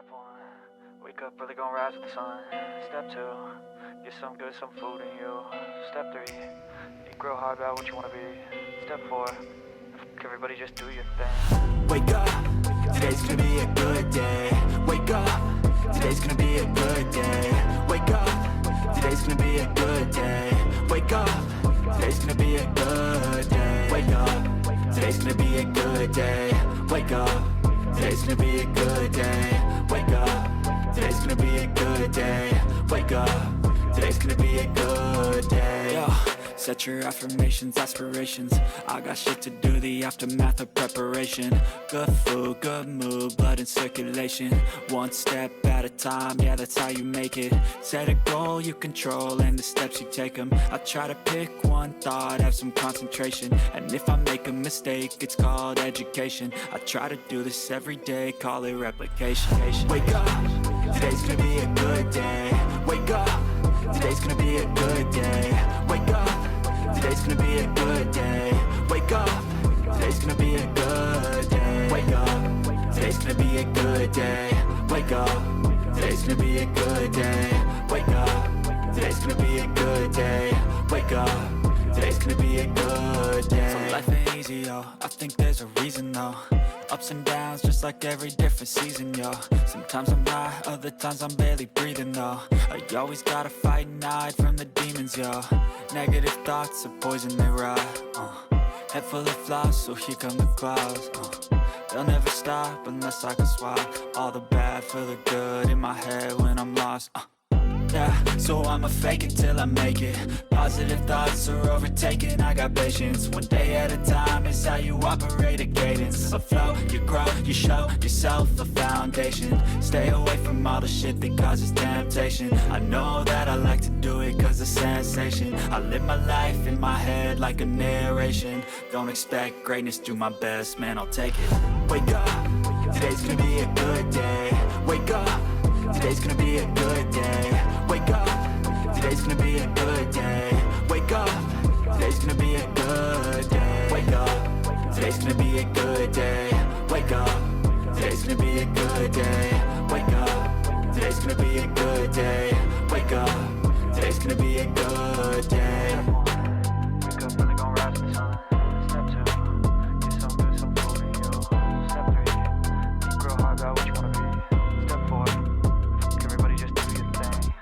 Step one, wake up early, gonna rise with the sun. Step two, get some good, some food in you. Step three, think real hard about what you wanna be. Step four, everybody just do your thing. Wake up, today's gonna be a good day. Wake up, today's gonna be a good day. Wake up, today's gonna be a good day. Wake up, today's gonna be a good day. Wake up, today's gonna be a good day. Wake up, today's gonna be a good day. Wake up, today's gonna be a good day. Wake up, today's gonna be a good day. Yo, set your affirmations, aspirations. I got shit to do, the aftermath of preparation. Good food, good mood, blood in circulation. One step at a time, yeah, that's how you make it. Set a goal you control and the steps you take them. I try to pick one thought, have some concentration. And if I make a mistake, it's called education. I try to do this every day, call it replication. Wake up, today's gonna be a good day. Wake up, today's gonna be a good day. Wake up, today's gonna be a good day. Wake up, today's gonna be a good day. Wake up, today's gonna be a good day. Wake up, today's gonna be a good day. Wake up, today's gonna be a good day. Wake up, today's gonna be a good day. So life ain't easy, yo, I think there's a reason though. Ups and downs, just like every different season, yo. Sometimes I'm high, other times I'm barely breathing, though. I always gotta fight and hide from the demons, yo. Negative thoughts are poison, they rot. Head full of flies, so here come the clouds. They'll never stop unless I can swap all the bad for the good in my head when I'm lost. Yeah, so I'ma fake it till I make it. Positive thoughts are overtaken, I got patience. One day at a time is how you operate a cadence. A flow, you grow, you show yourself a foundation. Stay away from all the shit that causes temptation. I know that I like to do it cause it's sensation. I live my life in my head like a narration. Don't expect greatness, do my best, man, I'll take it. Wake up, today's gonna be a good day. Wake up, today's gonna be a good day. Wake up, today's gonna be a good day. Wake up, today's gonna be a good day. Wake up, today's gonna be a good day. Wake up, today's gonna be a good day. Wake up, today's gonna be a good day. Wake up, today's gonna be a good day. Wake up early, gonna rise with the sun. Step two, get some good, some food in you. Step three, think real hard about what you wanna be. Step four, everybody just do your thing.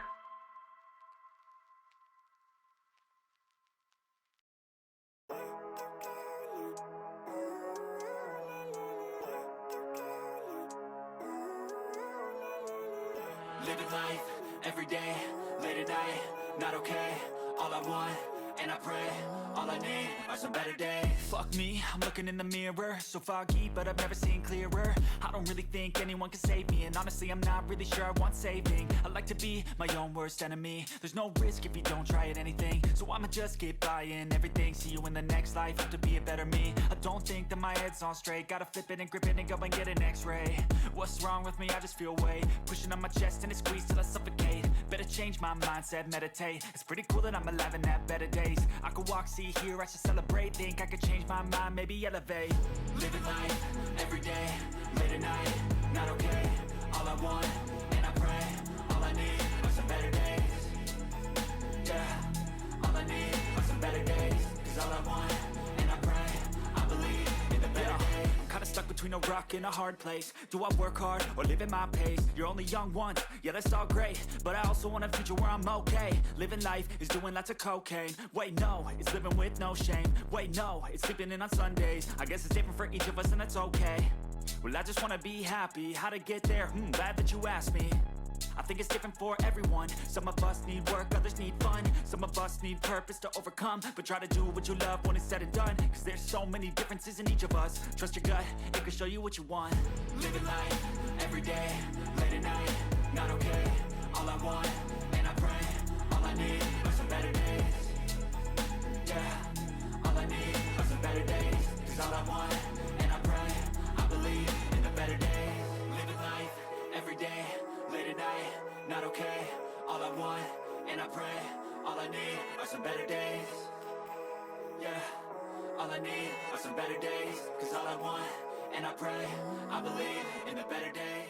Living life, every day, late at night, not okay. All I want, and I pray, all I need are some better days. Fuck me, I'm looking in the mirror, so foggy, but I've never seen clearer. I don't really think anyone can save me, and honestly I'm not really sure I want saving. I like to be my own worst enemy. There's no risk if you don't try at anything, so I'ma just get buying everything. See you in the next life, have to be a better me. I don't think that my head's on straight, gotta flip it and grip it and go and get an x-ray. What's wrong with me? I just feel weight pushing on my chest and it squeezes till I suffocate. Better change my mindset, meditate. It's pretty cool that I'm alive and have better days. I could walk, see, hear, I should celebrate. Think I could change my mind, maybe elevate. Living life, every day, late at night, not okay. All I want, and I pray, all I need are some better days. Yeah, all I need are some better days. Cause all I want, and I pray, I believe in the better days. I'm kinda stuck between a rock and a hard place. Do I work hard or live at my pace? You're only young once, yeah that's all great, but I also want a future where I'm okay. Living life is doing lots of cocaine. Wait no, it's living with no shame. Wait no, it's sleeping in on Sundays. I guess it's different for each of us and that's okay. Well I just wanna be happy, how to get there? Glad that you asked me. I think it's different for everyone. Some of us need work, others need fun. Some of us need purpose to overcome. But try to do what you love when it's said and done. Cause there's so many differences in each of us. Trust your gut, it can show you what you want. Living life, every day, late at night, not okay. All I want, and I pray, all I need are some better days. Yeah, all I need are some better days. Cause all I want, and I pray, I believe in the better days. Living life, every day, late at night, not okay. All I want, and I pray, all I need are some better days. Yeah, all I need are some better days. Cause all I want, and I pray, I believe in the better days.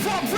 From